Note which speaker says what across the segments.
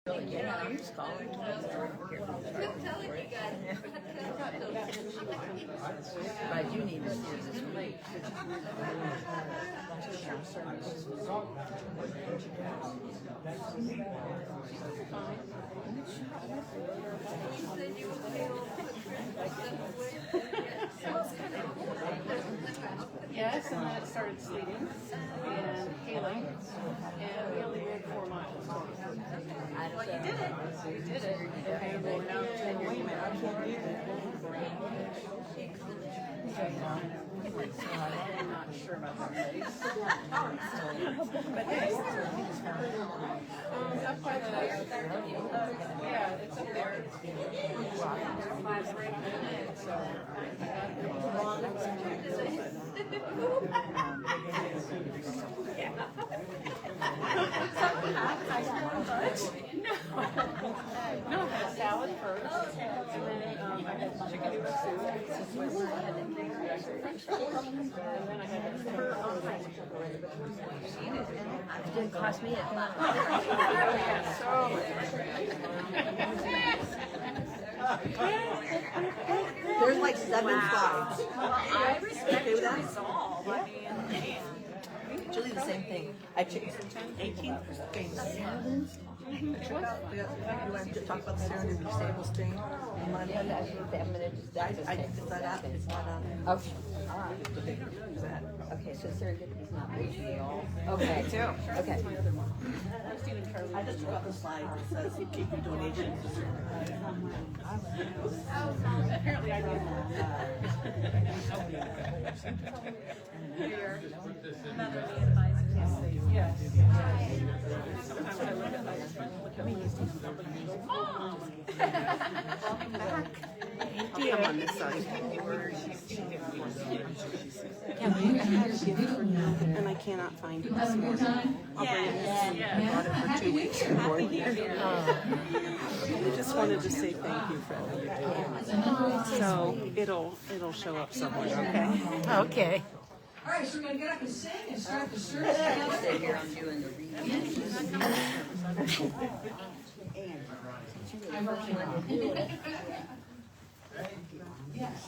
Speaker 1: Yeah, I'm just calling. But you need to do this week.
Speaker 2: Yes, and then it started sleeting and hailing, and we only rode 4 miles.
Speaker 3: Well, you did it.
Speaker 2: We did it. And we're now 10
Speaker 3: Wait a minute, I can't read it.
Speaker 2: I'm not sure about that place. But hey, up by the, yeah, it's up there. So, no, I had salad first, and then I had chicken soup, and then I had
Speaker 1: It didn't cost me a
Speaker 3: There's like 7 slides.
Speaker 4: I respect your resolve. I mean, man.
Speaker 3: Usually the same thing. I checked 18 things. Do you want to talk about the Serendipity Disabled thing? Money.
Speaker 1: I'm gonna just,
Speaker 3: It's not out. It's not on.
Speaker 1: okay. All right. Okay, so Serendipity is not reaching at all. Okay.
Speaker 3: Me too.
Speaker 1: Okay.
Speaker 3: I just took out the slide that says keep your donations.
Speaker 2: apparently I did.
Speaker 4: Motherly advisor.
Speaker 2: Yes. Sometimes I look at like, look at me, these people, Mom!
Speaker 3: I'm on this side. And I cannot find it this morning. I bought it for 2 weeks before here. I just wanted to say thank you for everything. So it'll show up somewhere, okay?
Speaker 1: Okay.
Speaker 5: All right, so we're going to get up and sing and start the service together.
Speaker 1: Stay here, I'm doing the reading.
Speaker 5: I'm working on it. Yes.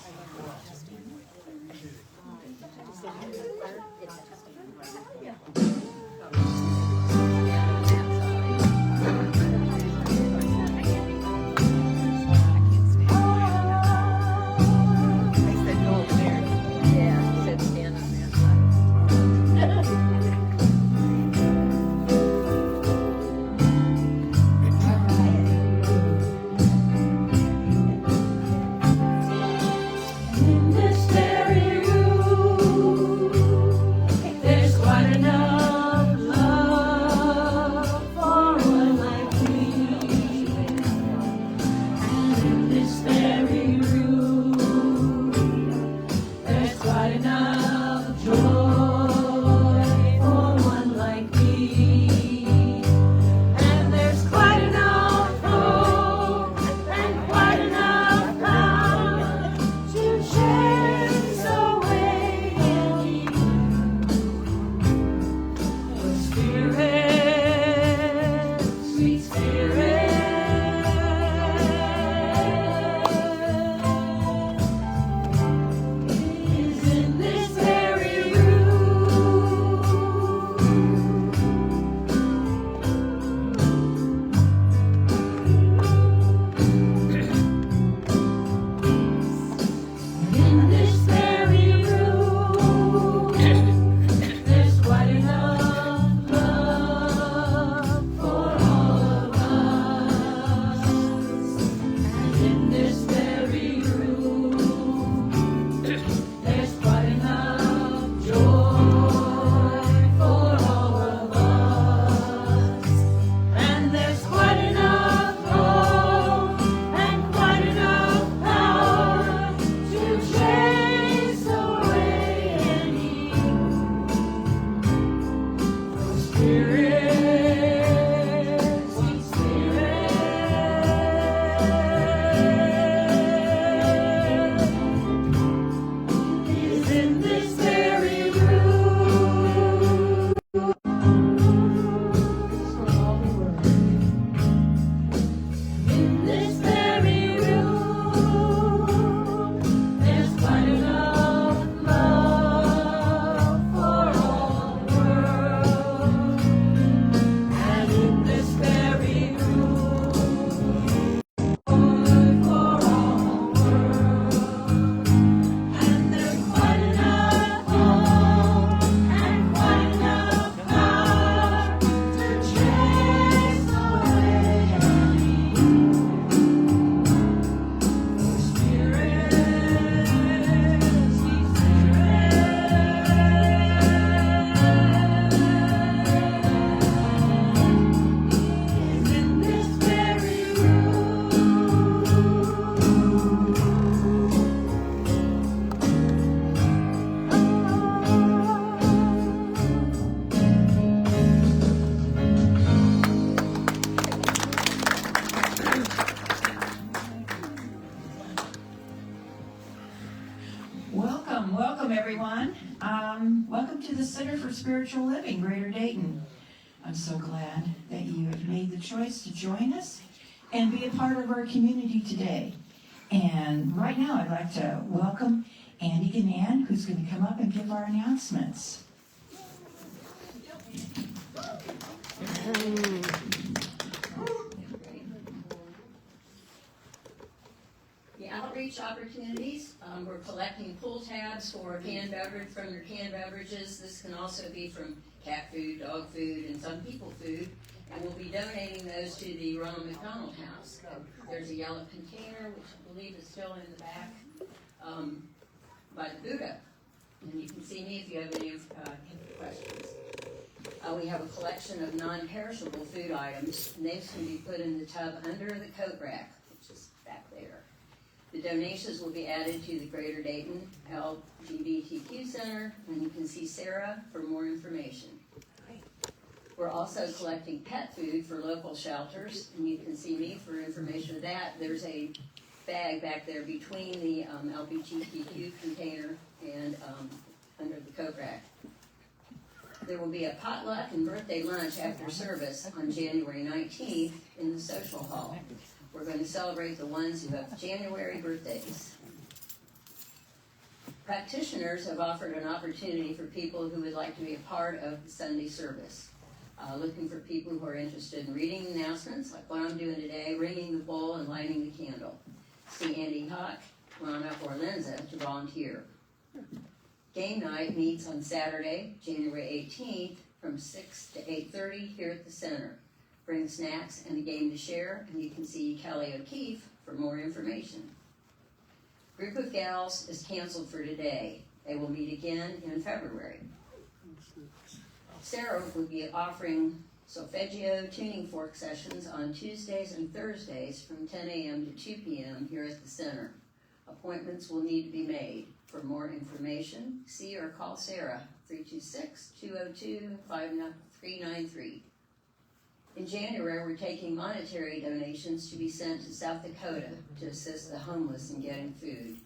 Speaker 6: There's quite enough love.
Speaker 5: to the Center for Spiritual Living, Greater Dayton. I'm so glad that you have made the choice to join us and be a part of our community today. And right now I'd like to welcome Andy Gannan, who's going to come up and give our announcements.
Speaker 1: The outreach opportunities, we're collecting pull tabs for canned beverage from your canned beverages. This can also be from cat food, dog food, and some people food. And we'll be donating those to the Ronald McDonald House. There's a yellow container, which I believe is still in the back by the Buddha. And you can see me if you have any questions. We have a collection of non-perishable food items, and these can be put in the tub under the coat rack, which is back there. The donations will be added to the Greater Dayton LGBTQ Center, and you can see Sarah for more information. We're also collecting pet food for local shelters, and you can see me for information of that. There's a bag back there between the LGBTQ container and under the coat rack. There will be a potluck and birthday lunch after service on January 19th in the social hall. We're going to celebrate the ones who have January birthdays. Practitioners have offered an opportunity for people who would like to be a part of the Sunday service. Looking for people who are interested in reading announcements, like what I'm doing today, ringing the bowl and lighting the candle. See Andy Hawk, Rana, or Lenza to volunteer. Game night meets on Saturday, January 18th from 6 to 8:30 here at the center. Bring snacks and a game to share, and you can see Kelly O'Keefe for more information. Group of Gals is canceled for today. They will meet again in February. Sarah will be offering solfeggio tuning fork sessions on Tuesdays and Thursdays from 10 a.m. to 2 p.m. here at the center. Appointments will need to be made. For more information, see or call Sarah, 326-202-5393. In January, we're taking monetary donations to be sent to South Dakota to assist the homeless in getting food.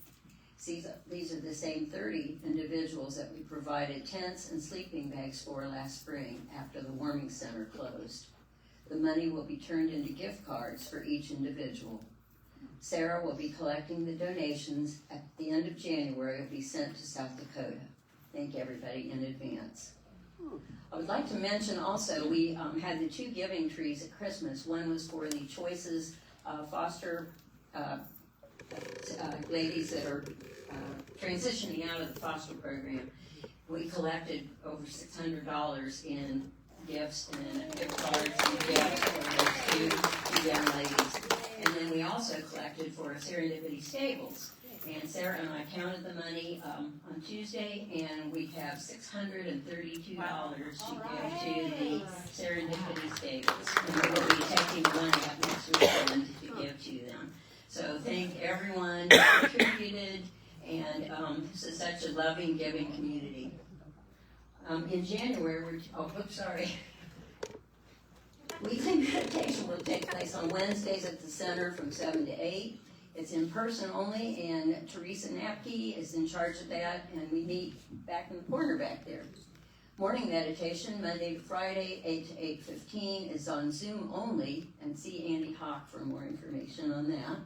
Speaker 1: These are the same 30 individuals that we provided tents and sleeping bags for last spring after the warming center closed. The money will be turned into gift cards for each individual. Sarah will be collecting the donations at the end of January. Will be sent to South Dakota. Thank everybody in advance. I would like to mention also, we had the 2 giving trees at Christmas. One was for the Choices foster ladies that are transitioning out of the foster program. We collected over $600 in gifts and gift cards and gifts for those two young ladies. And then we also collected for Serendipity Stables. And Sarah and I counted the money on Tuesday, and we have $632 to give to the Serendipity Stables. And we'll be taking the money up next weekend to give to them. So thank everyone who contributed, and this is such a loving, giving community. In January, weekly meditation will take place on Wednesdays at the center from 7 to 8. It's in person only, and Teresa Napke is in charge of that, and we meet back in the corner back there. Morning meditation, Monday to Friday, 8 to 8:15, is on Zoom only, and see Andy Hawk for more information on that.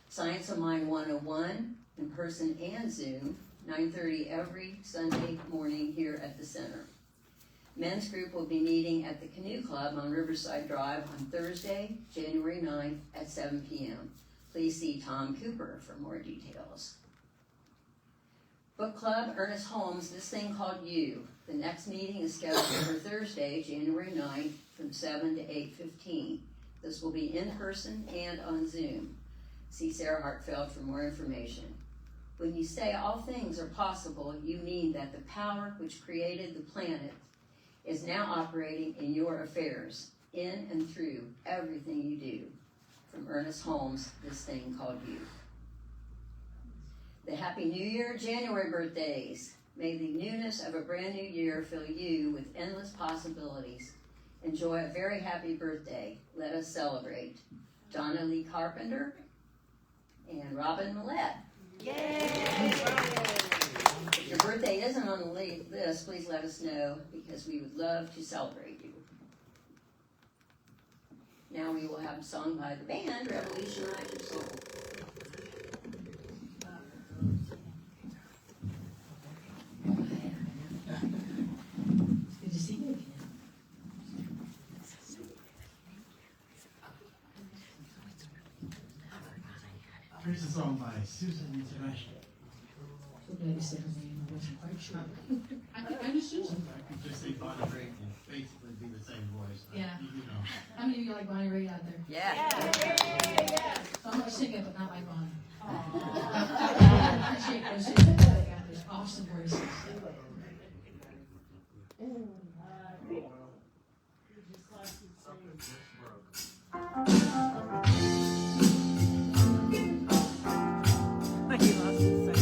Speaker 1: Science of Mind 101, in person and Zoom, 9:30 every Sunday morning here at the center. Men's group will be meeting at the Canoe Club on Riverside Drive on Thursday, January 9th at 7 p.m. Please see Tom Cooper for more details. Book Club, Ernest Holmes, This Thing Called You. The next meeting is scheduled for Thursday, January 9th from 7 to 8:15. This will be in person and on Zoom. See Sarah Hartfeld for more information. When you say all things are possible, you mean that the power which created the planet is now operating in your affairs, in and through everything you do. From Ernest Holmes, This Thing Called You. The Happy New Year January birthdays. May the newness of a brand new year fill you with endless possibilities. Enjoy a very happy birthday. Let us celebrate. Donna Lee Carpenter and Robin Millette. Yay! If your birthday isn't on the list, please let us know because we would love to celebrate you. Now we will have a song by the band, Revolutionize Your Soul.
Speaker 5: Good to see you again.
Speaker 6: Here's a song by Susan International.
Speaker 5: So glad you said her name. I wasn't quite sure.
Speaker 7: I knew Susan.
Speaker 6: I could just say Bonnie Raitt and basically be the same voice.
Speaker 7: Yeah.
Speaker 6: You know.
Speaker 7: How many of you like Bonnie Raitt out there?
Speaker 1: Yeah.
Speaker 7: So I'm gonna sing it, but not like Bonnie. I appreciate those who got those awesome voices.
Speaker 3: He lost his sight.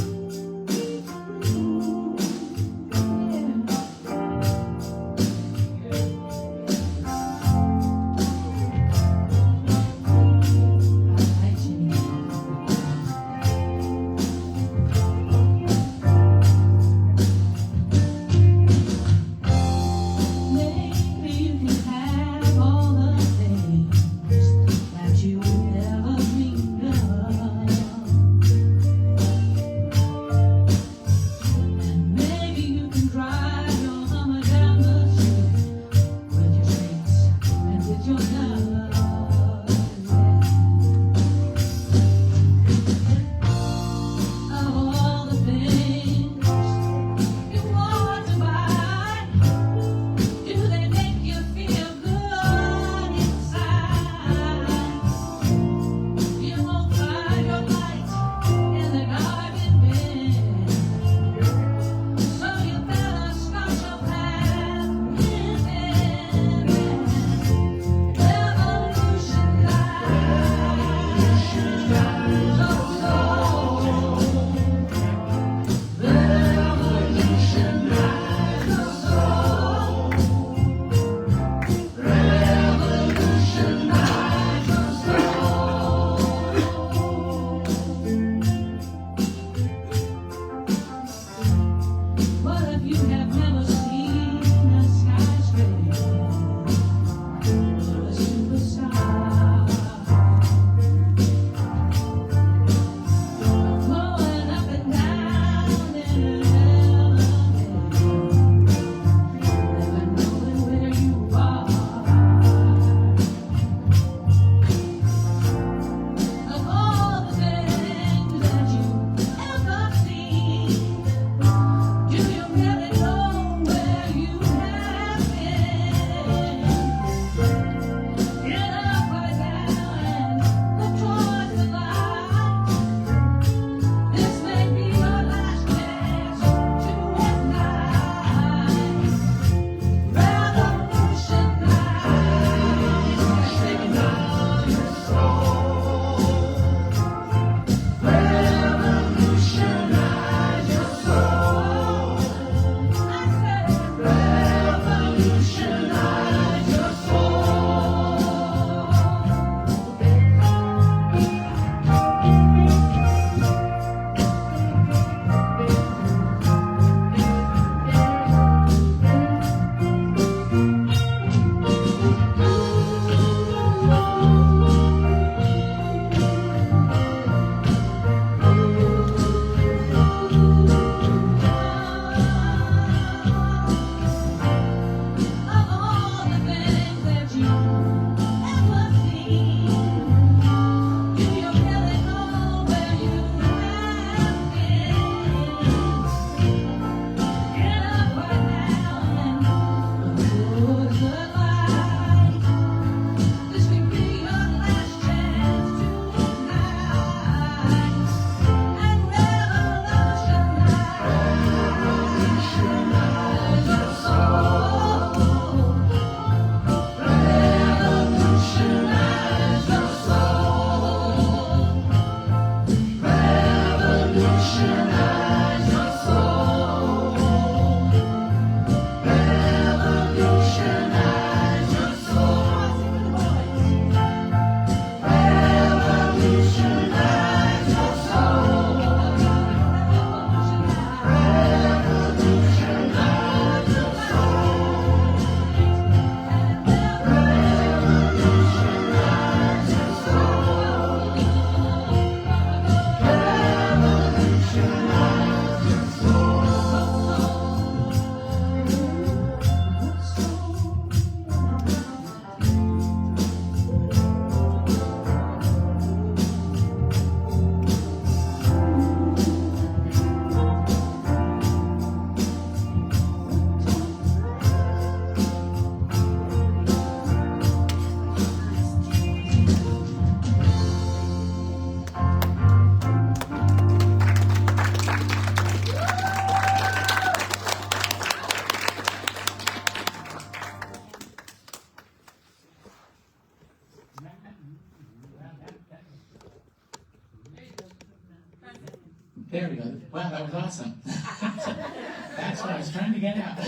Speaker 8: There we go. Wow, that was awesome. That's what I was trying to get at.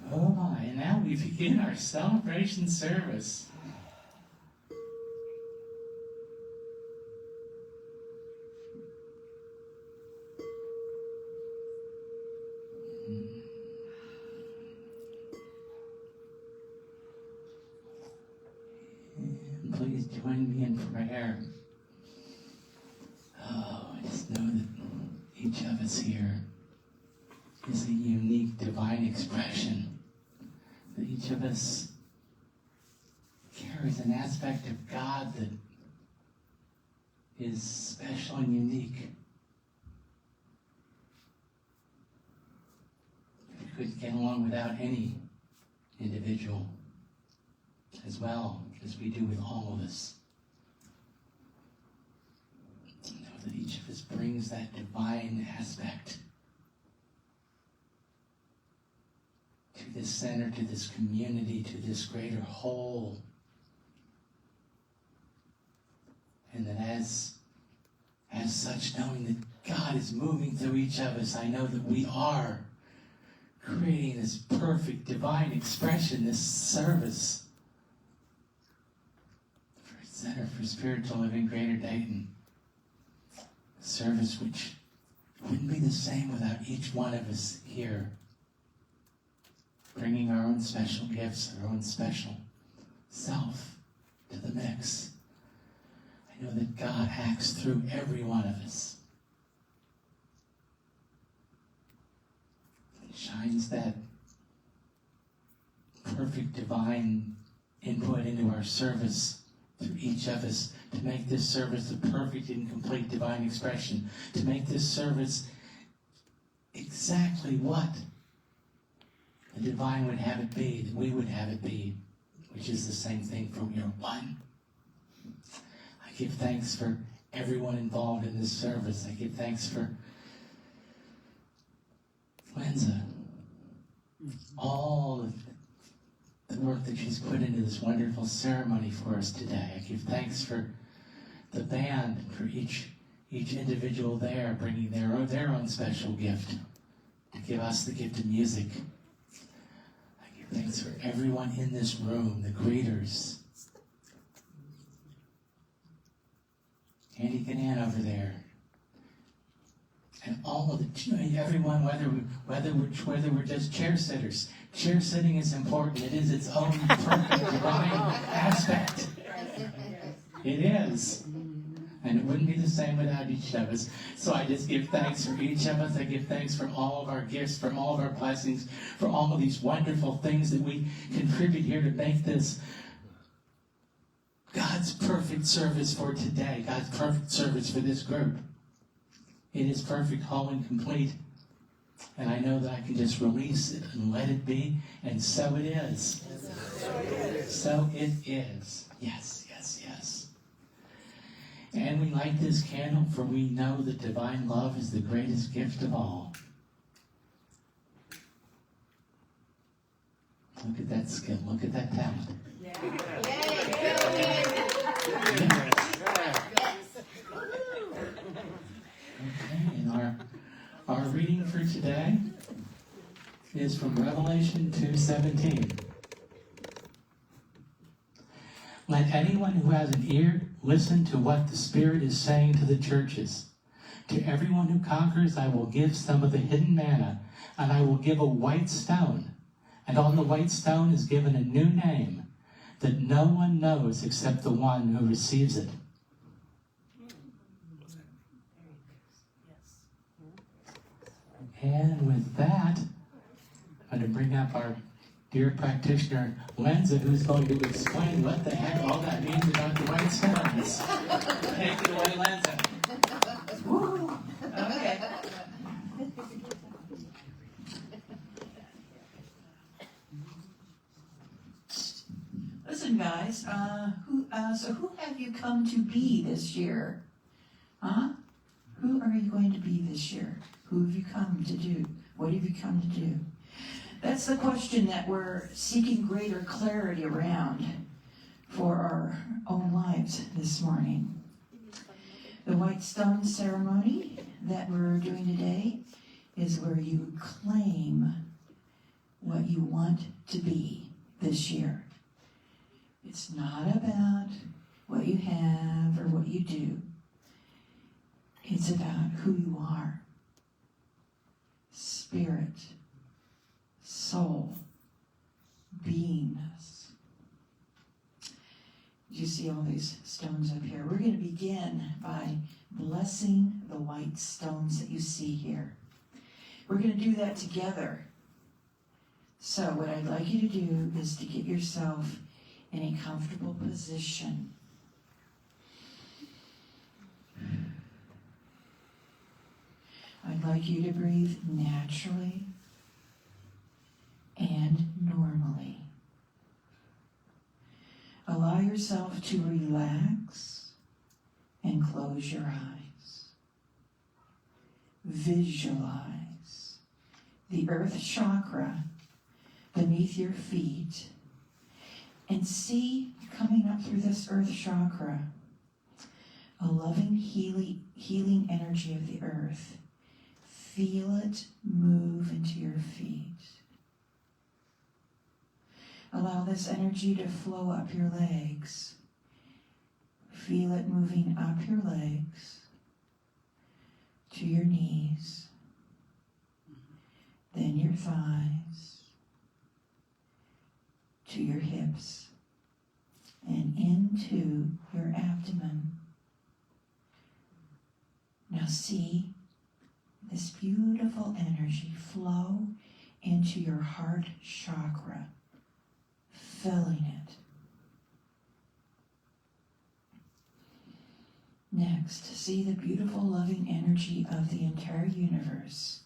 Speaker 8: Oh my, and now we begin our celebration service. And please join me in prayer. Oh, I just know that each of us here is a unique divine expression. That each of us carries an aspect of God that is special and unique. We couldn't get along without any individual, as well as we do with all of us. Know that each of us brings that divine aspect to this center, to this community, to this greater whole. And that as such, knowing that God is moving through each of us, I know that we are creating this perfect divine expression, this service for Center for Spiritual Living Greater Dayton. A service which wouldn't be the same without each one of us here bringing our own special gifts, our own special self to the mix. I know that God acts through every one of us. He shines that perfect divine input into our service through each of us to make this service a perfect and complete divine expression, to make this service exactly what the divine would have it be, that we would have it be, which is the same thing for we are one. I give thanks for everyone involved in this service. I give thanks for Lenza, all of the work that she's put into this wonderful ceremony for us today. I give thanks for the band, for each individual there bringing their own special gift to give us the gift of music. Thanks for everyone in this room, the greeters. Andy Ganan over there. And all of everyone, whether we're just chair sitters. Chair sitting is important. It is its own perfect divine aspect. It is. And it wouldn't be the same without each of us. So I just give thanks for each of us. I give thanks for all of our gifts, for all of our blessings, for all of these wonderful things that we contribute here to make this God's perfect service for today, God's perfect service for this group. It is perfect, whole, and complete. And I know that I can just release it and let it be, and so it is. So it is. Yes, yes, yes. And we light this candle, for we know that divine love is the greatest gift of all. Look at that skill. Look at that talent. Okay, and our reading for today is from Revelation 2:17. Let anyone who has an ear listen to what the Spirit is saying to the churches. To everyone who conquers, I will give some of the hidden manna, and I will give a white stone. And on the white stone is given a new name that no one knows except the one who receives it. And with that, I'm going to bring up our dear practitioner, Lenza, who's going to explain what the heck all that means about the white stones. Take it away, Lenza.
Speaker 5: Okay. Listen, guys, who have you come to be this year? Huh? Who are you going to be this year? Who have you come to do? What have you come to do? That's the question that we're seeking greater clarity around for our own lives this morning. The white stone ceremony that we're doing today is where you claim what you want to be this year. It's not about what you have or what you do. It's about who you are. Spirit, soul, beingness. You see all these stones up here. We're going to begin by blessing the white stones that you see here. We're going to do that together. So what I'd like you to do is to get yourself in a comfortable position. I'd like you to breathe naturally and normally. Allow yourself to relax and close your eyes. Visualize the earth chakra beneath your feet and see coming up through this earth chakra a loving healing energy of the earth. Feel it move into your feet. Allow this energy to flow up your legs. Feel it moving up your legs to your knees, then your thighs, to your hips, and into your abdomen. Now see this beautiful energy flow into your heart chakra, filling it. Next, see the beautiful loving energy of the entire universe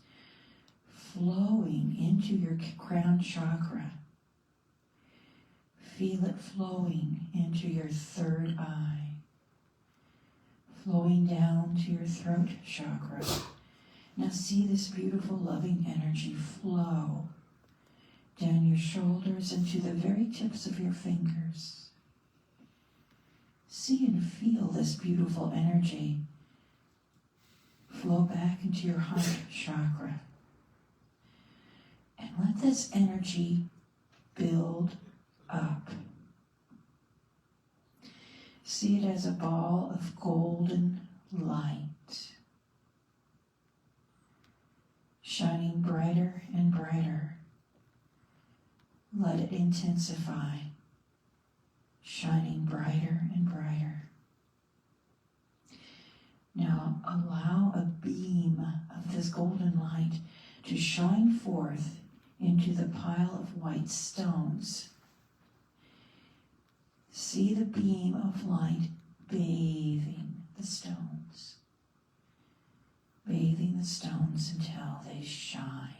Speaker 5: flowing into your crown chakra. Feel it flowing into your third eye, flowing down to your throat chakra. Now see this beautiful loving energy flow down your shoulders and to the very tips of your fingers. See and feel this beautiful energy flow back into your heart chakra. And let this energy build up. See it as a ball of golden light, shining brighter and brighter. Let it intensify, shining brighter and brighter. Now allow a beam of this golden light to shine forth into the pile of white stones. See the beam of light bathing the stones until they shine.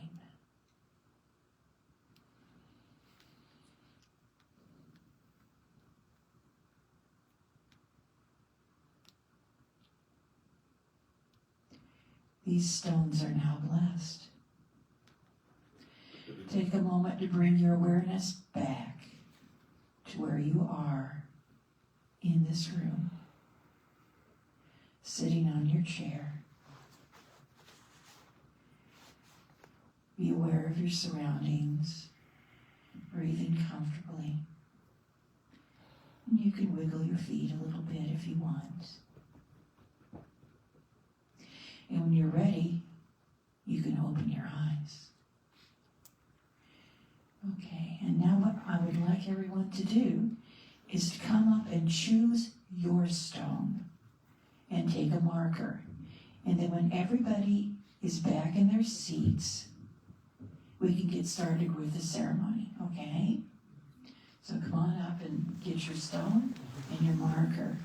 Speaker 5: These stones are now blessed. Take a moment to bring your awareness back to where you are in this room, sitting on your chair. Be aware of your surroundings, breathing comfortably. And you can wiggle your feet a little bit if you want. And when you're ready, you can open your eyes. Okay, and now what I would like everyone to do is to come up and choose your stone and take a marker. And then when everybody is back in their seats, we can get started with the ceremony, okay? So come on up and get your stone and your marker.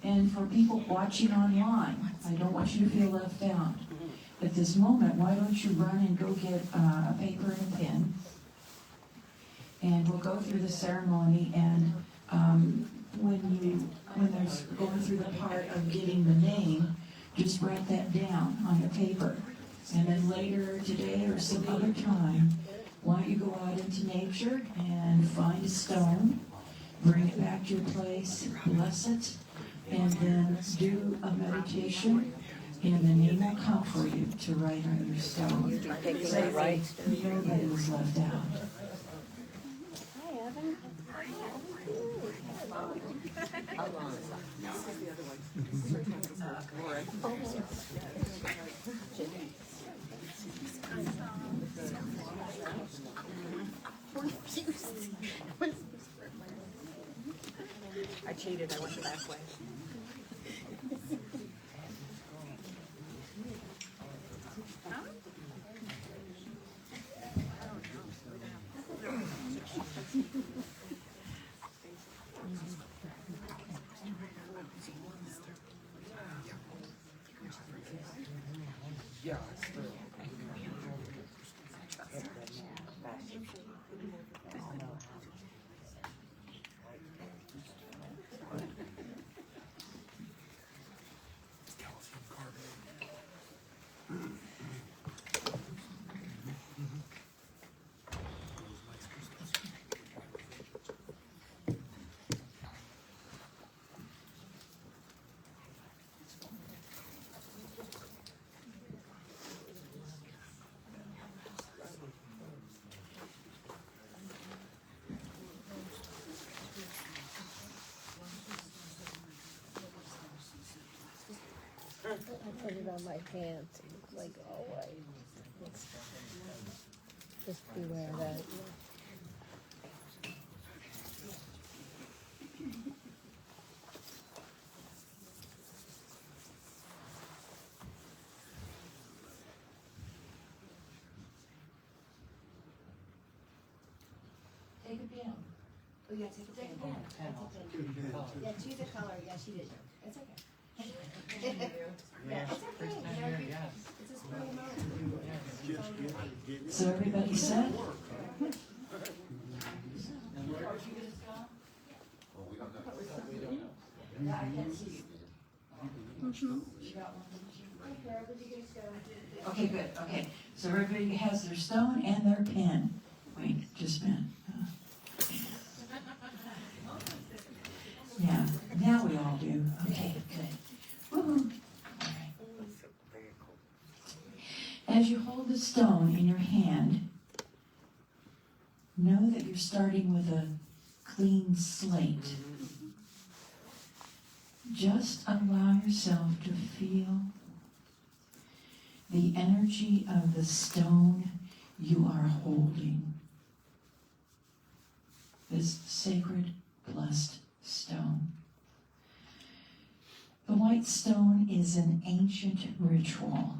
Speaker 5: And for people watching online, I don't want you to feel left out. At this moment, why don't you run and go get a paper and a pen, and we'll go through the ceremony, and when there's going through the part of getting the name, just write that down on the paper. And then later today or some other time, why don't you go out into nature and find a stone, bring it back to your place, bless it, and then do a meditation, and the name will come for you to write on your stone. Say, nobody was left out.
Speaker 3: I cheated, I went the back way.
Speaker 2: I put it on my pants, like, oh, just beware of that.
Speaker 7: Take a pen. Oh, yeah, take a pen. Yeah, choose a color. Yeah, she did. That's okay. Yeah, it's okay. It's a spring moment.
Speaker 5: So everybody said? Yeah, I can't see you. Okay, good. Okay, so everybody has their stone and their pen. Wait, just a minute. Yeah, now we all do. Okay, good. Woo-hoo. All right. As you hold the stone in your hand, know that you're starting with a clean slate. Just allow yourself to feel the energy of the stone you are holding. This sacred, blessed stone. The white stone is an ancient ritual.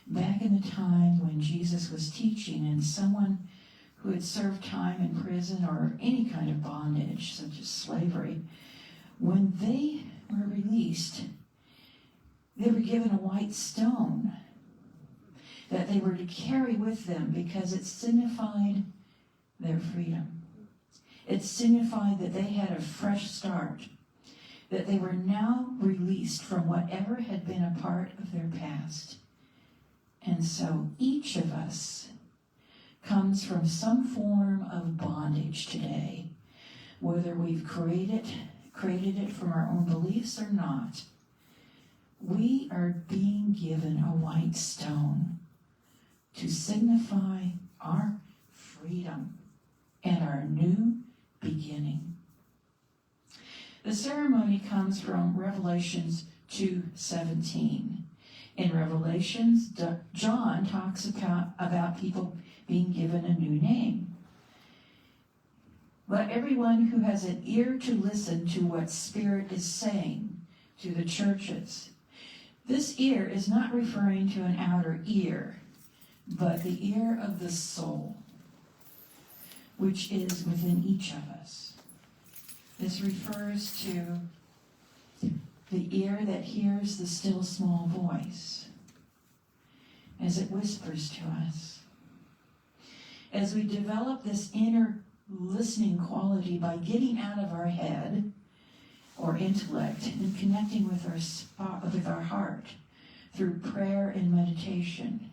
Speaker 5: Back in the time when Jesus was teaching, and someone who had served time in prison or any kind of bondage, such as slavery, when they were released, they were given a white stone that they were to carry with them because it signified their freedom. It signified that they had a fresh start, that they were now released from whatever had been a part of their past. And so each of us comes from some form of bondage today, whether we've created it from our own beliefs or not. We are being given a white stone to signify our freedom and our new beginning. The ceremony comes from Revelations 2:17. In Revelations, John talks about people being given a new name. Let everyone who has an ear to listen to what Spirit is saying to the churches. This ear is not referring to an outer ear, but the ear of the soul, which is within each of us. This refers to the ear that hears the still small voice as it whispers to us. As we develop this inner listening quality by getting out of our head or intellect and connecting with our heart through prayer and meditation.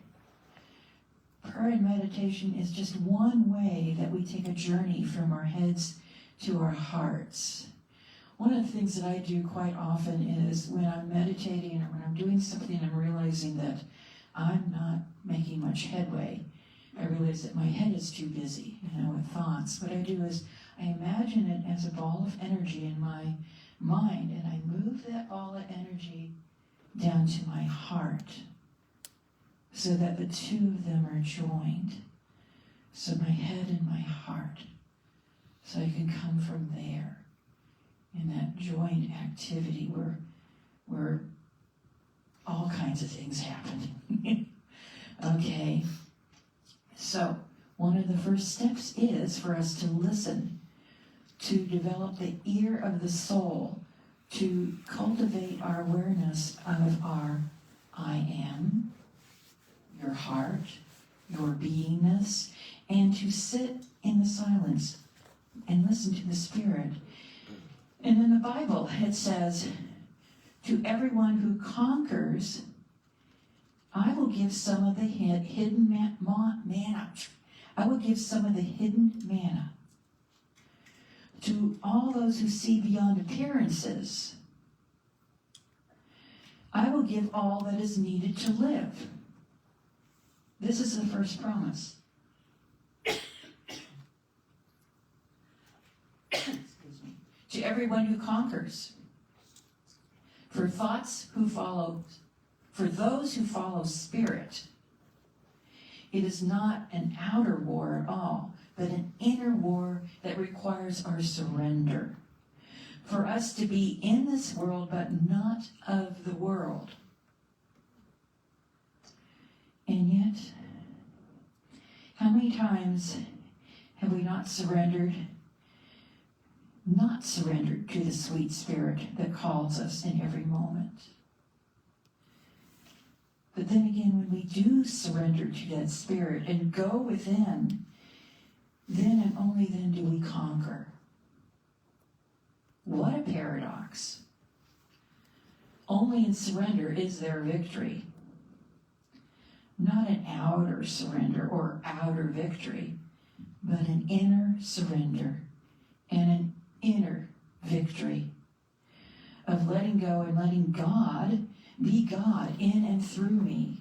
Speaker 5: Prayer and meditation is just one way that we take a journey from our heads to our hearts, One of the things that I do quite often is when I'm meditating or when I'm doing something, I'm realizing that I'm not making much headway. I realize that my head is too busy, with thoughts. What I do is I imagine it as a ball of energy in my mind, and I move that ball of energy down to my heart so that the two of them are joined. So my head and my heart. So I can come from there in that joint activity where all kinds of things happen. Okay. So one of the first steps is for us to listen, to develop the ear of the soul, to cultivate our awareness of our I am, your heart, your beingness, and to sit in the silence and listen to the Spirit. And in the Bible, it says, to everyone who conquers, I will give some of the hidden manna. I will give some of the hidden manna. To all those who see beyond appearances, I will give all that is needed to live. This is the first promise. Excuse me. To everyone who conquers. For those who follow Spirit, it is not an outer war at all, but an inner war that requires our surrender. For us to be in this world, but not of the world. And yet, how many times have we not surrendered to the sweet Spirit that calls us in every moment? But then again, when we do surrender to that Spirit and go within, then and only then do we conquer. What a paradox. Only in surrender is there victory. Not an outer surrender or outer victory, but an inner surrender and an inner victory of letting go and letting God be God in and through me.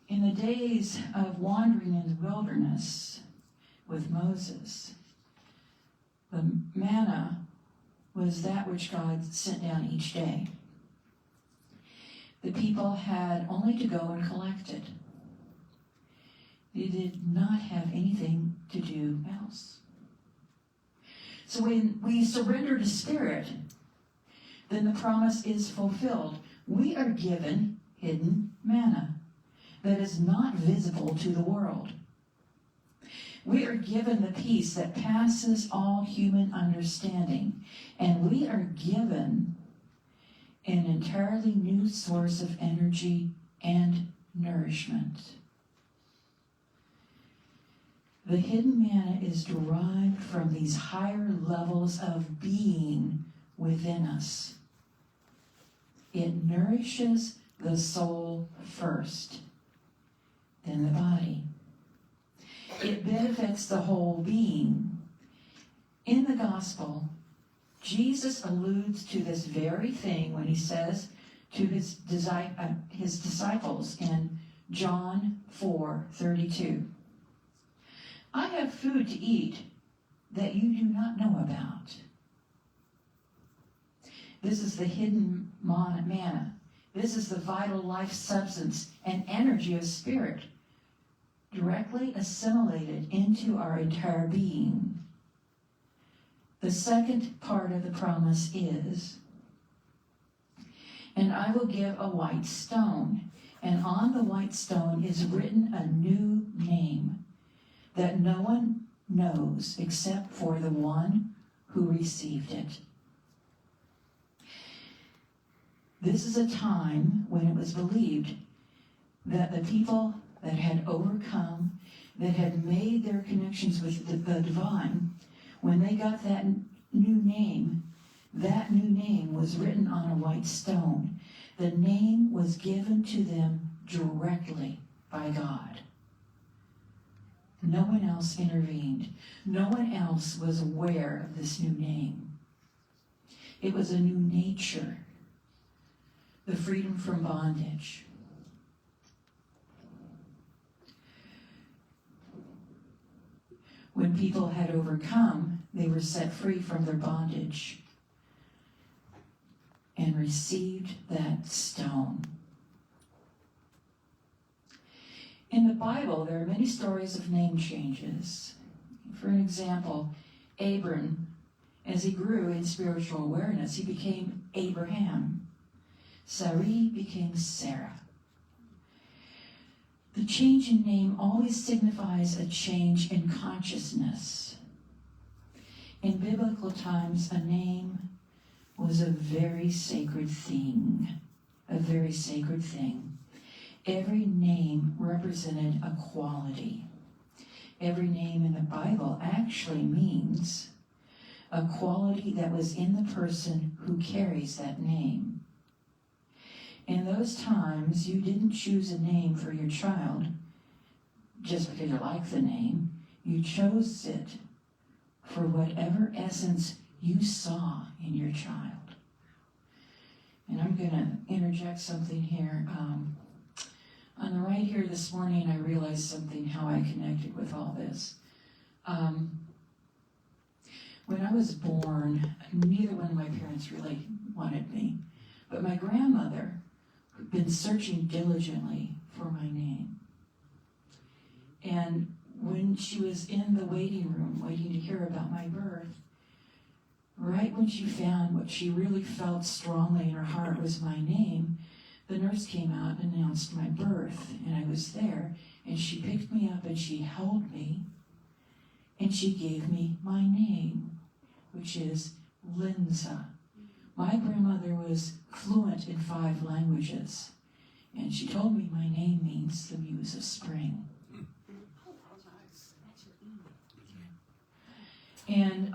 Speaker 5: In the days of wandering in the wilderness with Moses, the manna was that which God sent down each day. The people had only to go and collect it. They did not have anything to do else. So when we surrender to Spirit, then the promise is fulfilled. We are given hidden manna that is not visible to the world. We are given the peace that passes all human understanding, and we are given an entirely new source of energy and nourishment. The hidden manna is derived from these higher levels of being within us. It nourishes the soul first, then the body. It benefits the whole being. In the gospel, Jesus alludes to this very thing when he says to his disciples in John 4:32, I have food to eat that you do not know about. This is the hidden manna. This is the vital life substance and energy of Spirit, directly assimilated into our entire being. The second part of the promise is, and I will give a white stone, and on the white stone is written a new name that no one knows except for the one who received it. This is a time when it was believed that the people that had overcome, that had made their connections with the divine, when they got that new name was written on a white stone. The name was given to them directly by God. No one else intervened. No one else was aware of this new name. It was a new nature, the freedom from bondage. When people had overcome, they were set free from their bondage and received that stone. In the Bible, there are many stories of name changes. For an example, Abram, as he grew in spiritual awareness, he became Abraham. Sarai became Sarah. The change in name always signifies a change in consciousness. In biblical times, a name was a very sacred thing. A very sacred thing. Every name represented a quality. Every name in the Bible actually means a quality that was in the person who carries that name. In those times, you didn't choose a name for your child just because you like the name. You chose it for whatever essence you saw in your child. And I'm going to interject something here. On the right here this morning, I realized something, how I connected with all this. When I was born, neither one of my parents really wanted me. But my grandmother had been searching diligently for my name. And when she was in the waiting room, waiting to hear about my birth, right when she found what she really felt strongly in her heart was my name, the nurse came out and announced my birth, and I was there, and she picked me up and she held me, and she gave me my name, which is Linza. My grandmother was fluent in 5 languages, and she told me my name means the Muse of Spring. And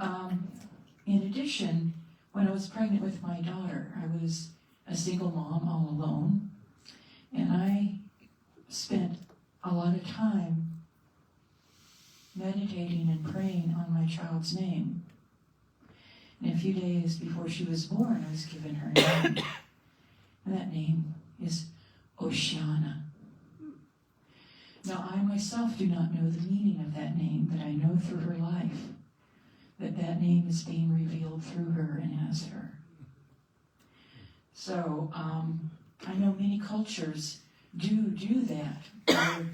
Speaker 5: in addition, when I was pregnant with my daughter, I was a single mom all alone, and I spent a lot of time meditating and praying on my child's name. And a few days before she was born, I was given her name, and that name is Oceana. Now, I myself do not know the meaning of that name, but I know through her life that that name is being revealed through her and as her. So, I know many cultures do that, where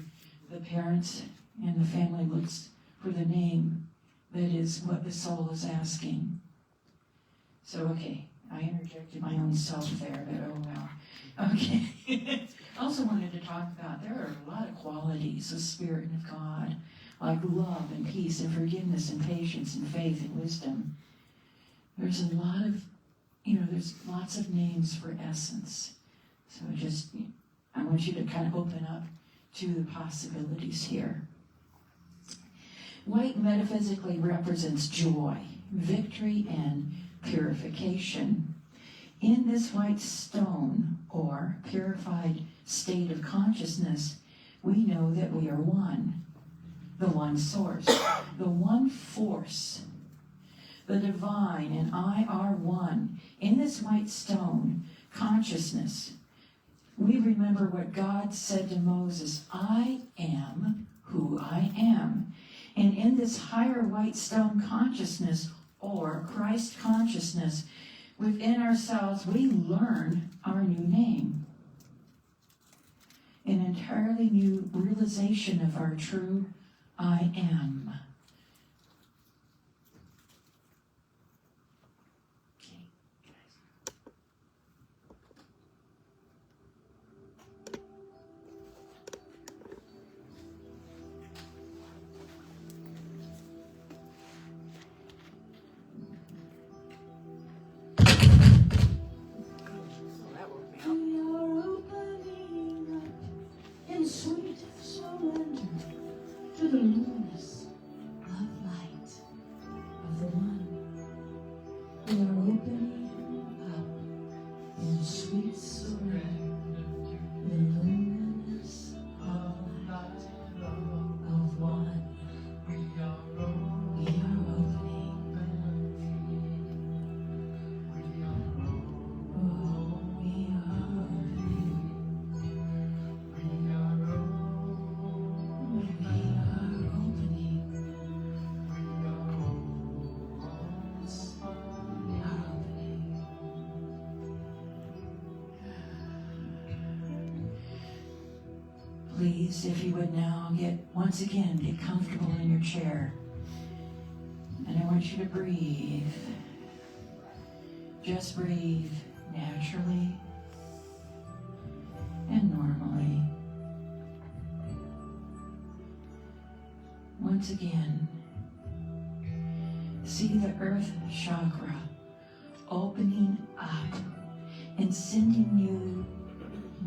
Speaker 5: the parents and the family looks for the name that is what the soul is asking. So, okay, I interjected my own self there, but oh well. Okay. I also wanted to talk about, there are a lot of qualities of Spirit and of God, like love and peace and forgiveness and patience and faith and wisdom. There's a lot of, there's lots of names for essence. So I want you to kind of open up to the possibilities here. White metaphysically represents joy, victory, and purification. In this white stone, or purified state of consciousness, we know that we are one. The one source, the one force, the divine, and I are one. In this white stone consciousness, we remember what God said to Moses, I am who I am. And in this higher white stone consciousness, or Christ consciousness, within ourselves, we learn our new name. An entirely new realization of our true I am. Sweet surrender to the luminous of light of the one. We are opening up in sweet surrender to the luminous of light of one. We are opening. Please, if you would now once again, get comfortable in your chair. And I want you to breathe. Just breathe naturally and normally. Once again, see the earth chakra opening up and sending you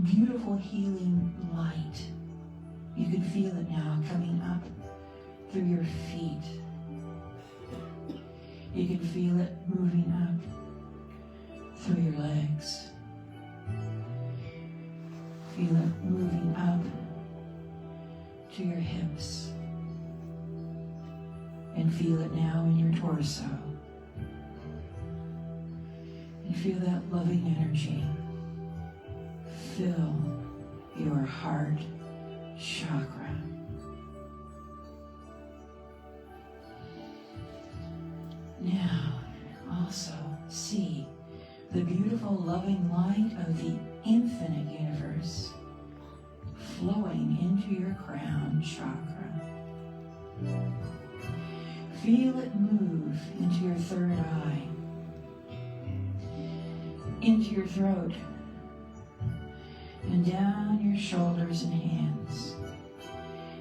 Speaker 5: beautiful healing light. You can feel it now coming up through your feet. You can feel it moving up through your legs. Feel it moving up to your hips. And feel it now in your torso. And feel that loving energy fill your heart chakra. Now, also see the beautiful loving light of the infinite universe flowing into your crown chakra. Feel it move into your third eye, into your throat, and down your shoulders and hands,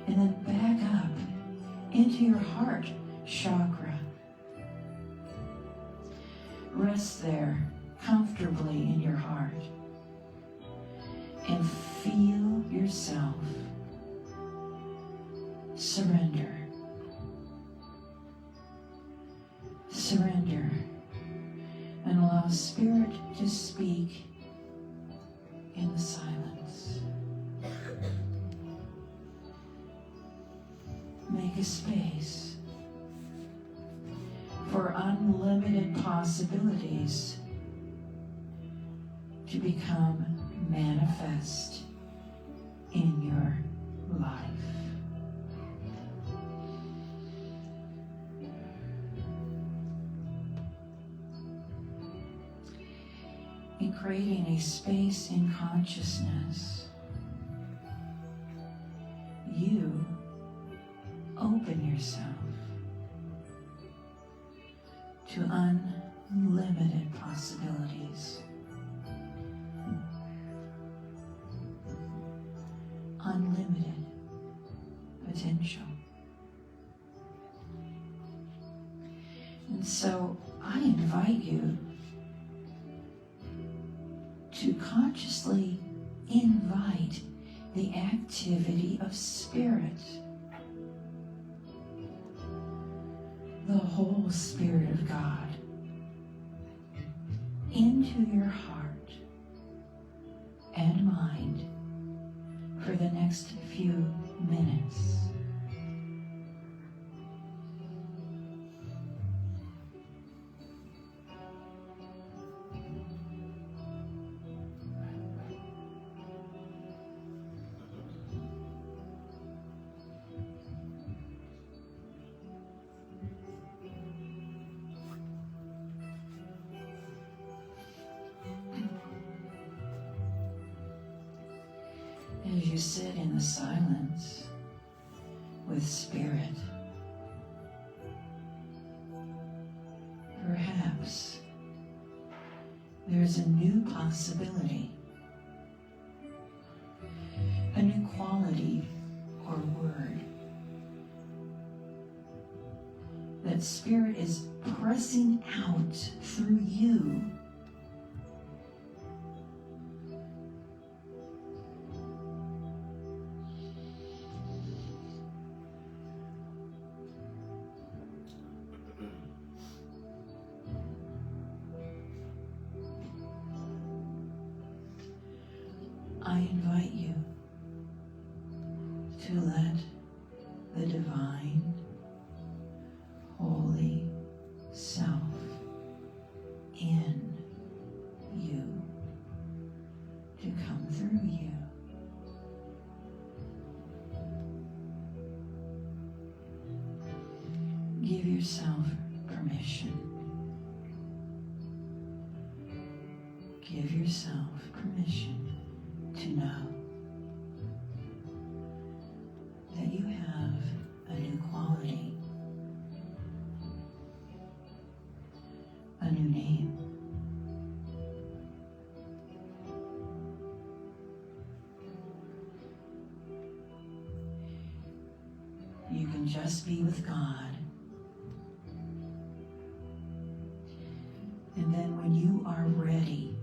Speaker 5: and then back up into your heart chakra. Rest there comfortably in your heart and feel yourself surrender. Surrender and allow Spirit to speak in the silence. Make a space for unlimited possibilities to become manifest in your life. In creating a space in consciousness, you open yourself to unlimited possibilities. Unlimited potential. And so I invite you to consciously invite the activity of Spirit, the whole Spirit of God, into your heart and mind for the next few minutes. As you sit in the silence with Spirit, perhaps there's a new possibility, a new quality or word that Spirit is pressing out through you . I invite you to let the divine, holy self in you to come through you. Give yourself permission. Give yourself permission to know a new name. You can just be with God. And then when you are ready,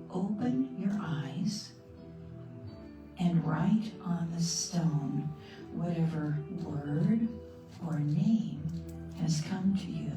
Speaker 5: open your eyes and write on the stone whatever word or name has come to you.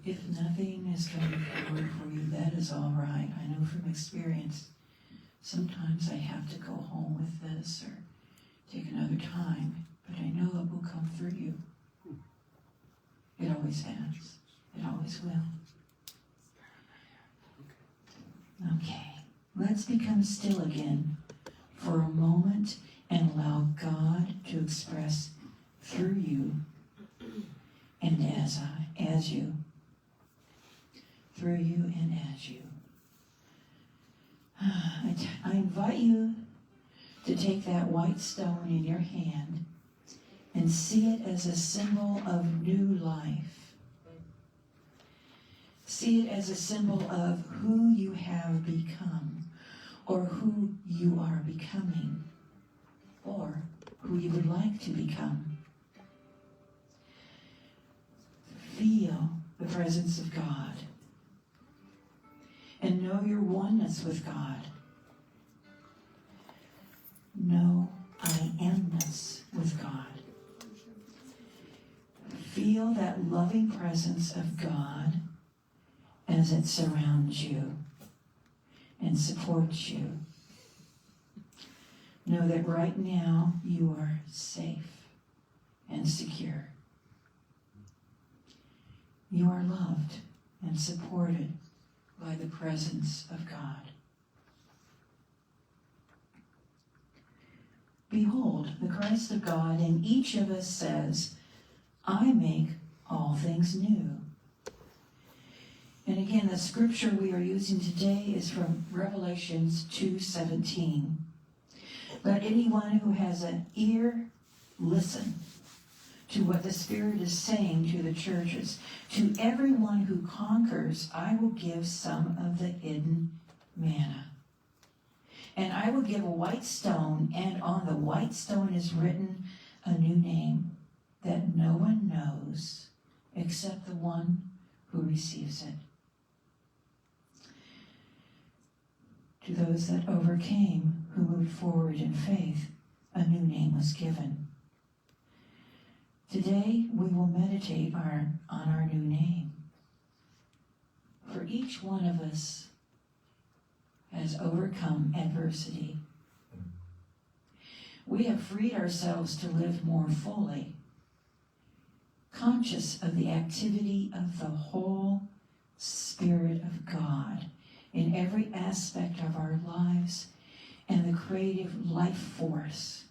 Speaker 5: If nothing is coming forward for you, that is all right. I know from experience, sometimes I have to go home with this or take another time, but I know it will come through you. It always has. It always will. Okay, let's become still again for a moment and allow God to express through you and as you. Through you and as you. I invite you to take that white stone in your hand and see it as a symbol of new life. See it as a symbol of who you have become, or who you are becoming, or who you would like to become. Feel the presence of God. And know your oneness with God. Know I amness with God. Feel that loving presence of God as it surrounds you and supports you. Know that right now you are safe and secure. You are loved and supported by the presence of God. Behold, the Christ of God in each of us says, I make all things new. And again, the scripture we are using today is from Revelations 2:17. Let anyone who has an ear listen to what the Spirit is saying to the churches. To everyone who conquers, I will give some of the hidden manna. And I will give a white stone, and on the white stone is written a new name that no one knows except the one who receives it. To those that overcame, who moved forward in faith, a new name was given. Today, we will meditate on our new name. For each one of us has overcome adversity. We have freed ourselves to live more fully, conscious of the activity of the whole Spirit of God in every aspect of our lives and the creative life force.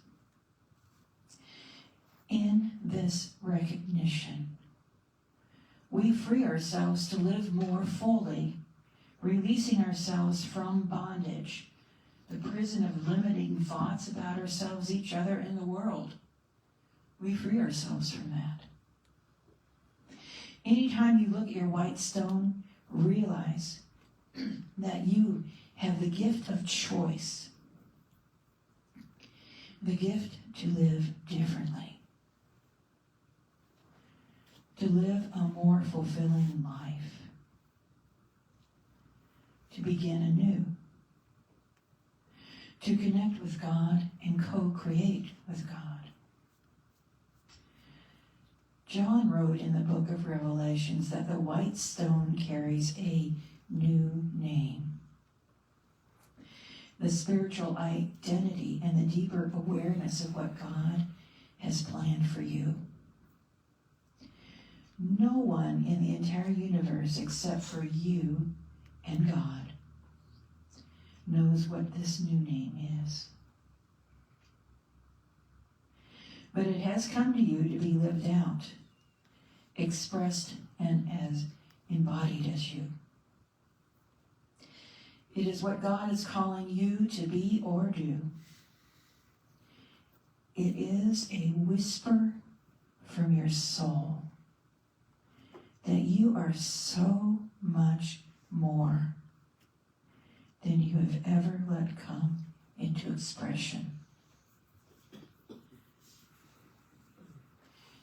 Speaker 5: In this recognition, we free ourselves to live more fully, releasing ourselves from bondage, the prison of limiting thoughts about ourselves, each other, and the world. We free ourselves from that. Anytime you look at your white stone, realize that you have the gift of choice, the gift to live differently, to live a more fulfilling life, to begin anew, to connect with God and co-create with God. John wrote in the book of Revelations that the white stone carries a new name. The spiritual identity and the deeper awareness of what God has planned for you. No one in the entire universe except for you and God knows what this new name is. But it has come to you to be lived out, expressed, and as embodied as you. It is what God is calling you to be or do. It is a whisper from your soul that you are so much more than you have ever let come into expression.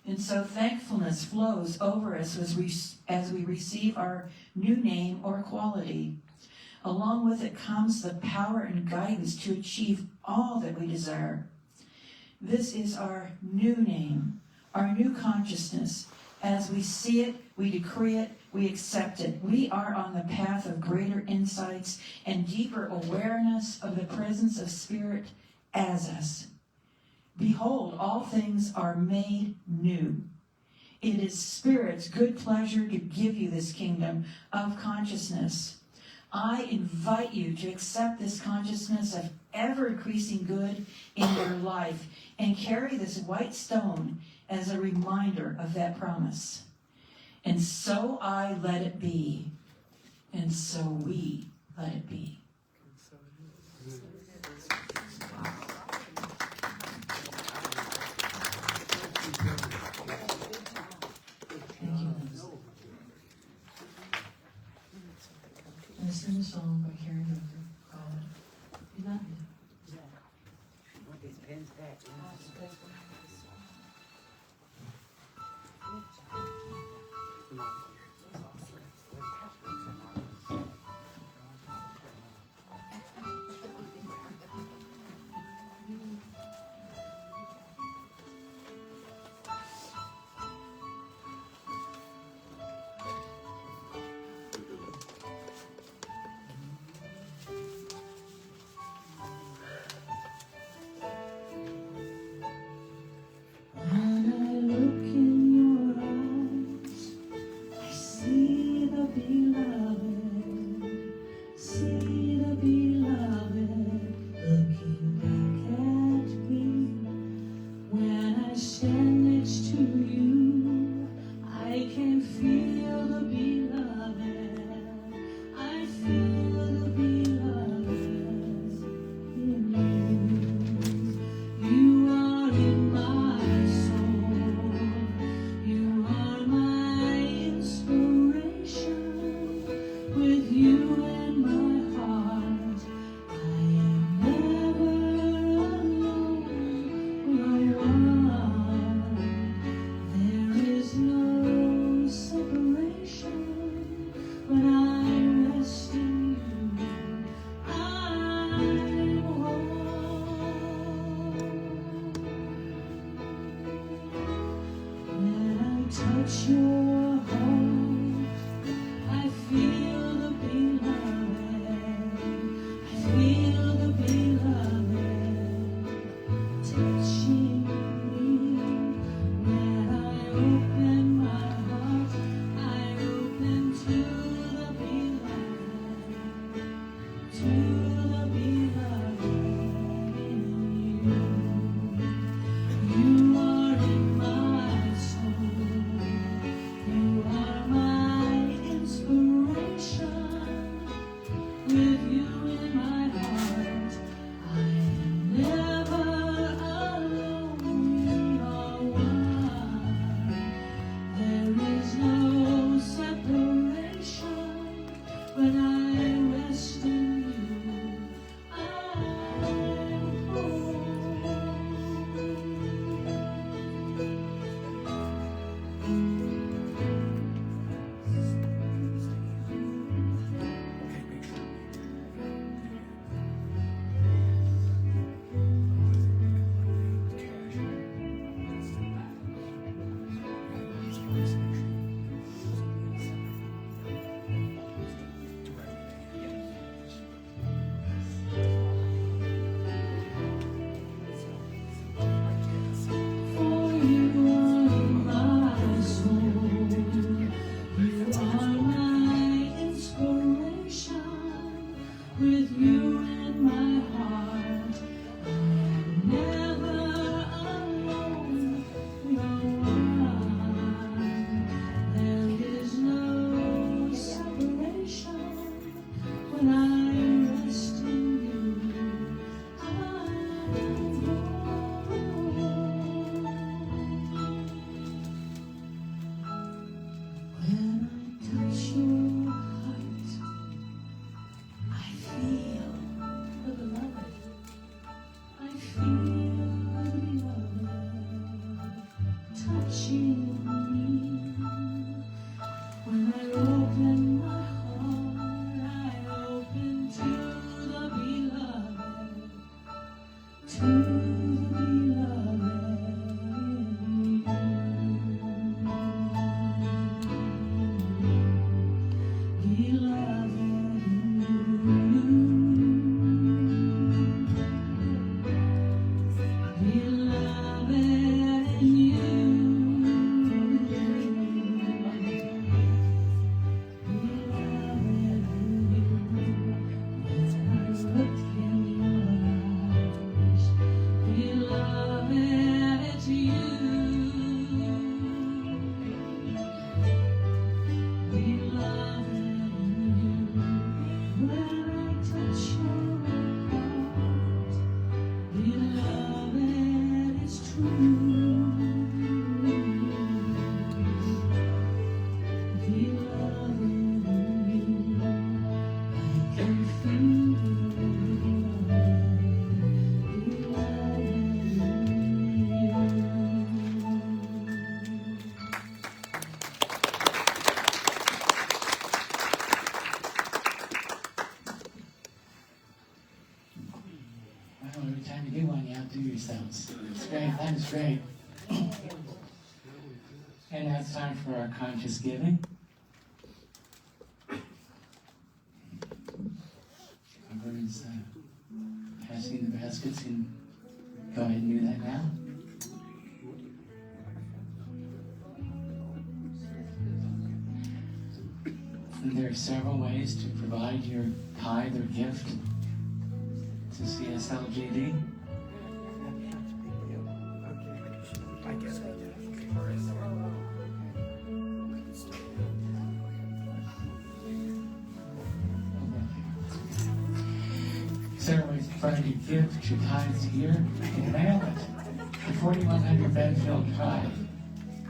Speaker 5: And so thankfulness flows over us as we receive our new name or quality. Along with it comes the power and guidance to achieve all that we desire. This is our new name, our new consciousness. As we see it, we decree it, we accept it. We are on the path of greater insights and deeper awareness of the presence of Spirit as us. Behold, all things are made new. It is Spirit's good pleasure to give you this kingdom of consciousness. I invite you to accept this consciousness of ever-increasing good in your life and carry this white stone as a reminder of that promise. And so I let it be, and so we let it be. Thank you, Liz. I'm going to sing a song by Karen Hooker called United. Touch your heart, I feel the beloved, I feel the beloved touching me. When I open my heart, I open to the beloved.
Speaker 8: Well, every time you do one, you outdo yourselves. It's great. That is great. And now it's time for our conscious giving. Whoever is passing the baskets can go ahead and do that now. And there are several ways to provide your tithe or gift to CSLGD. Several ways to provide your gift, your tithes here. You can mail it to 4100 Benfield Drive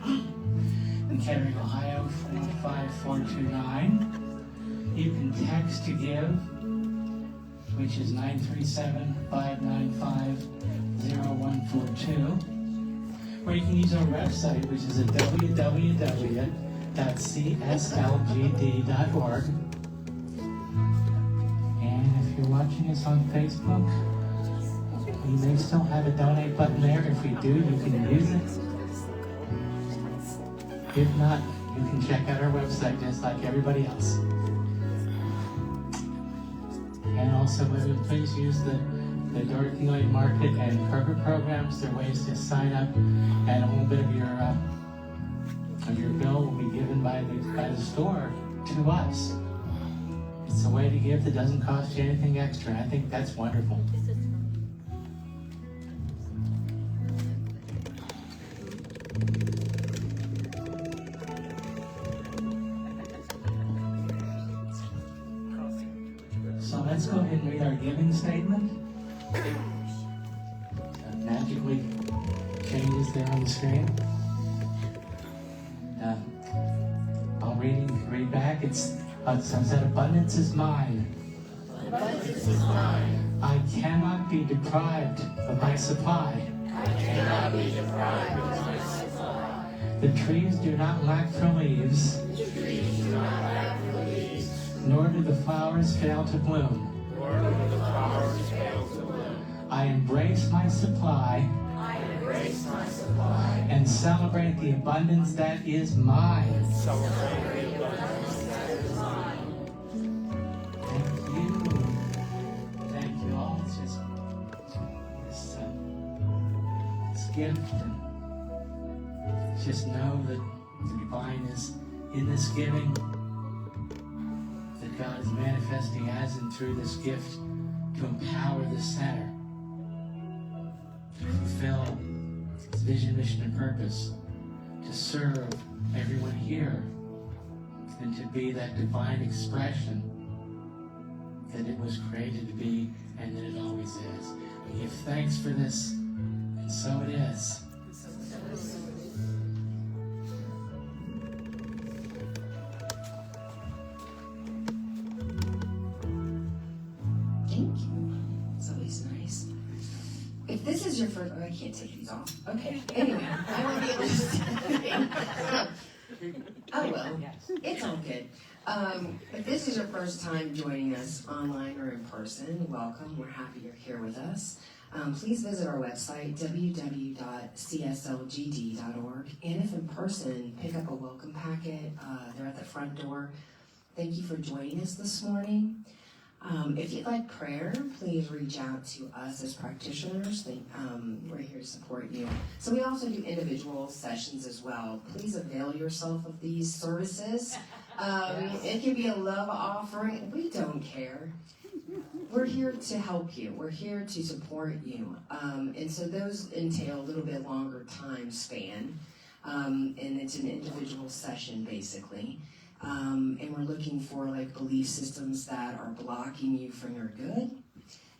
Speaker 8: in Kettering, Ohio 45429. You can text to give, which is 937-595-0142. Or you can use our website, which is at www.cslgd.org. And if you're watching us on Facebook, we may still have a donate button there. If we do, you can use it. If not, you can check out our website just like everybody else. And also, please use the Dorothy Lane Market and Kroger programs. They're ways to sign up, and a little bit of your bill will be given by the store to us. It's a way to give that doesn't cost you anything extra. I think that's wonderful. So let's go ahead and read our giving statement. Magically changes there on the screen. I'll read back. It says, abundance is mine. Abundance is mine. I cannot be deprived of my supply. I cannot be deprived of my supply. The trees do not lack for leaves. The trees do not lack for leaves. Nor do the flowers fail to bloom. Nor do the flowers fail to bloom. I embrace my supply. I embrace my supply. And celebrate the abundance that is mine. Celebrate the abundance that is mine. Thank you. Thank you all. It's just this gift. And just know that the divine is in this giving. That God is manifesting as and through this gift to empower the center to fulfill its vision, mission, and purpose, to serve everyone here, and to be that divine expression that it was created to be and that it always is. We give thanks for this, and so it is.
Speaker 9: Thank you. It's always nice. If this is your first, oh, I can't take these off. Okay. Anyway, I won't be able to. Oh well, it's all good. If this is your first time joining us online or in person, welcome. We're happy you're here with us. Please visit our website, www.cslgd.org. And if in person, pick up a welcome packet. They're at the front door. Thank you for joining us this morning. If you'd like prayer, please reach out to us as practitioners. We're here to support you. So we also do individual sessions as well. Please avail yourself of these services. It can be a love offering. We don't care. We're here to help you. We're here to support you. And so those entail a little bit longer time span. And it's an individual session, basically. And we're looking for like belief systems that are blocking you from your good,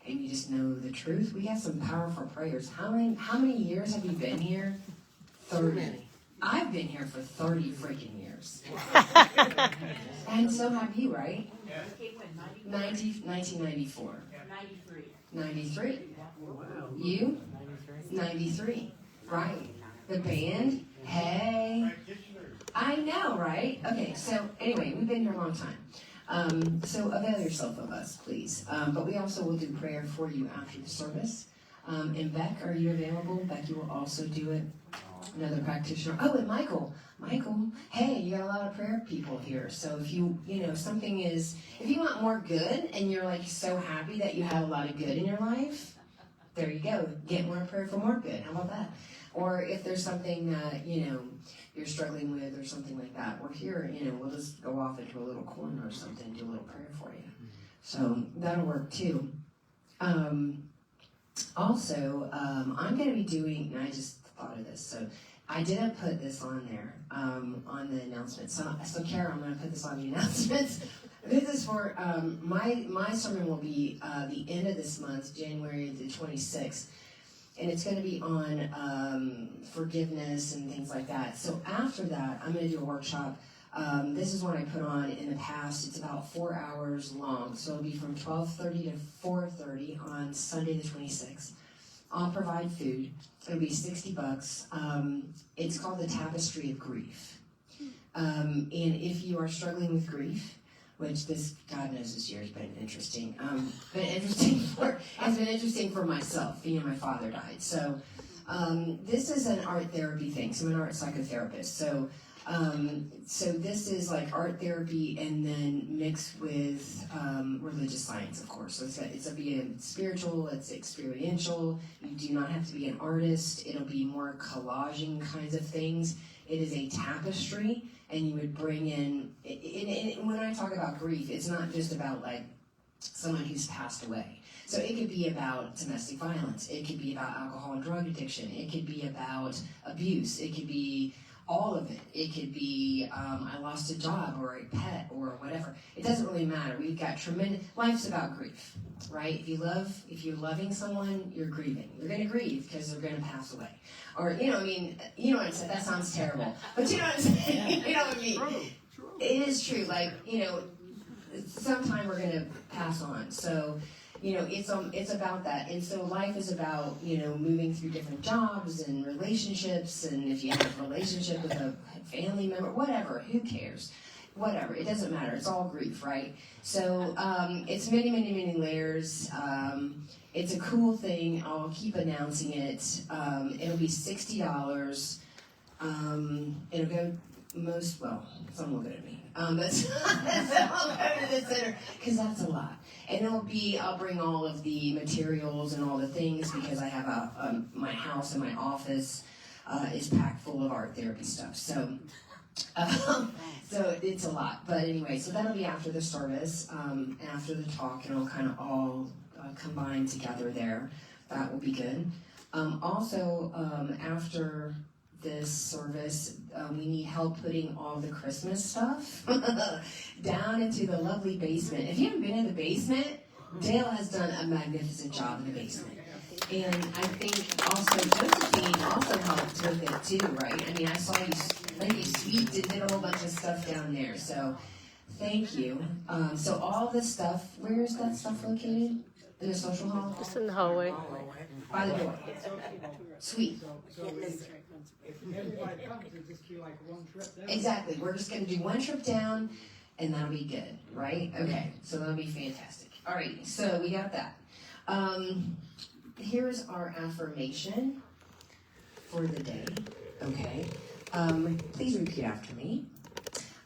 Speaker 9: and you just know the truth. We have some powerful prayers. How many years have you been here? 30. I've been here for 30 freaking years. And so have you, right? 1994. 93. You? 93. Right. The band? Hey. I know, right? Okay, so anyway, we've been here a long time. So avail yourself of us, please. But we also will do prayer for you after the service. And Beck, are you available? Becky will also do it. Another practitioner. Oh, and Michael, hey, you got a lot of prayer people here. So if you want more good and you're like so happy that you have a lot of good in your life, there you go. Get more prayer for more good. How about that? Or if there's something that, you're struggling with or something like that, we're here, we'll just go off into a little corner or something and do a little prayer for you. So that'll work too. Also, I'm going to be doing, and I just thought of this, so I didn't put this on there, on the announcements. So Kara, I'm going to put this on the announcements. This is for, my sermon will be the end of this month, January the 26th, and it's going to be on forgiveness and things like that. So after that, I'm going to do a workshop. This is one I put on in the past. It's about 4 hours long, so it'll be from 12:30 to 4:30 on Sunday the 26th. I'll provide food. It'll be $60. It's called the Tapestry of Grief. And if you are struggling with grief, which this, God knows this year has been interesting. It's been interesting for myself. My father died. So this is an art therapy thing. So I'm an art psychotherapist. So this is like art therapy and then mixed with religious science, of course. So it's a spiritual, it's experiential. You do not have to be an artist. It'll be more collaging kinds of things. It is a tapestry, and you would bring in, when I talk about grief, it's not just about like someone who's passed away. So it could be about domestic violence. It could be about alcohol and drug addiction. It could be about abuse. It could be all of it. It could be I lost a job or a pet or whatever. It doesn't really matter. We've got tremendous. Life's about grief, right? If you're loving someone, you're grieving. You're going to grieve because they're going to pass away. Or you know what I'm saying. That sounds terrible, but you know what I'm saying. You know what I mean? It is true. Like sometime we're going to pass on. So. It's about that. And so life is about, moving through different jobs and relationships, and if you have a relationship with a family member, whatever, who cares? Whatever, it doesn't matter. It's all grief, right? So it's many, many, many layers. It's a cool thing. I'll keep announcing it. It'll be $60. It'll go some will go to me. But some will go to the center, because that's a lot. And I'll bring all of the materials and all the things, because I have my house and my office is packed full of art therapy stuff. So it's a lot. But anyway, so that'll be after the service, after the talk, and it'll kind of all combine together there. That will be good. Also, after this service, we need help putting all the Christmas stuff down into the lovely basement. If you haven't been in the basement, Dale has done a magnificent job in the basement. And I think also Josephine also helped with it too, right? I mean, I saw you sweeped and did a whole bunch of stuff down there. So thank you. So all this stuff, where is that stuff located? In the social hall?
Speaker 3: Just in the hallway.
Speaker 9: By the door. Sweet.
Speaker 6: If everybody comes, it'll just be like one trip down.
Speaker 9: Exactly. We're just going to do one trip down, and that'll be good, right? Okay, so that'll be fantastic. All right, so we got that. Here's our affirmation for the day, okay? Please repeat after me.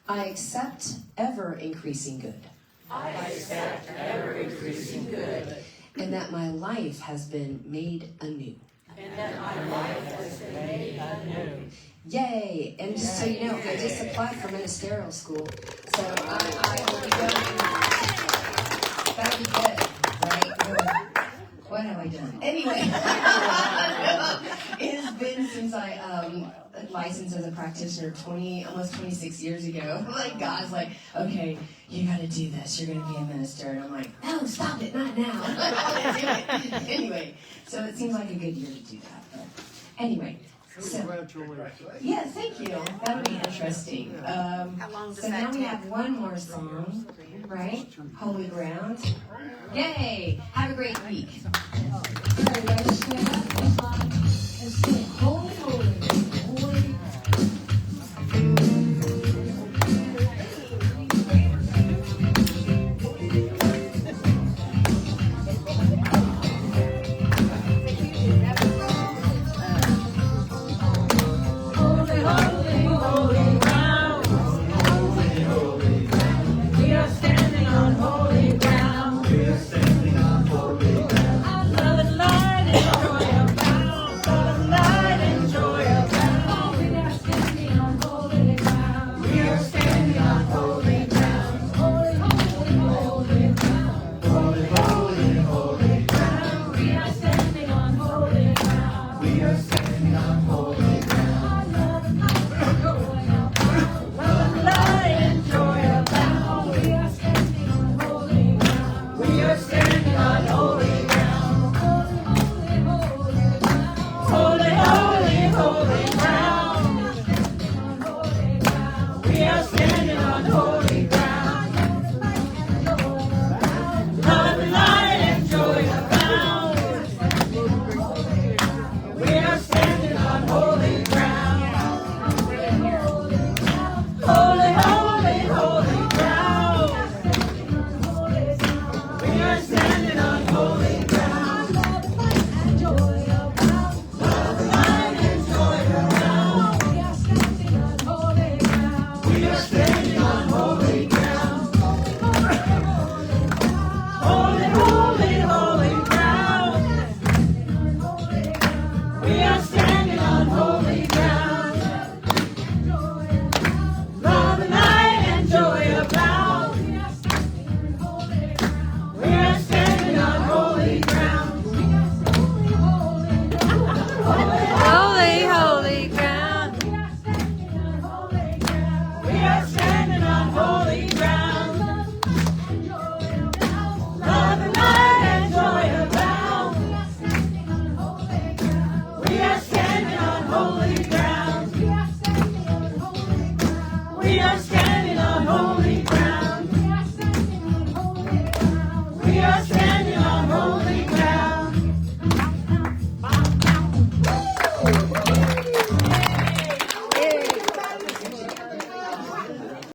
Speaker 9: I accept ever-increasing good.
Speaker 10: I accept ever-increasing good.
Speaker 9: And that my life has been made anew.
Speaker 10: And that my life has been made anew.
Speaker 9: Yay! And just so you know, I just applied for ministerial school, so I will be going. That'll be good, right? What have I done? Anyway, it has been since I licensed as a practitioner almost 26 years ago. Like God's like, okay, you got to do this. You're going to be a minister, and I'm like, no, stop it, not now. Anyway, so it seems like a good year to do that. But anyway. So, yeah, thank you. That'll be interesting. So now we have one more song, right? Holy Ground. Yay! Have a great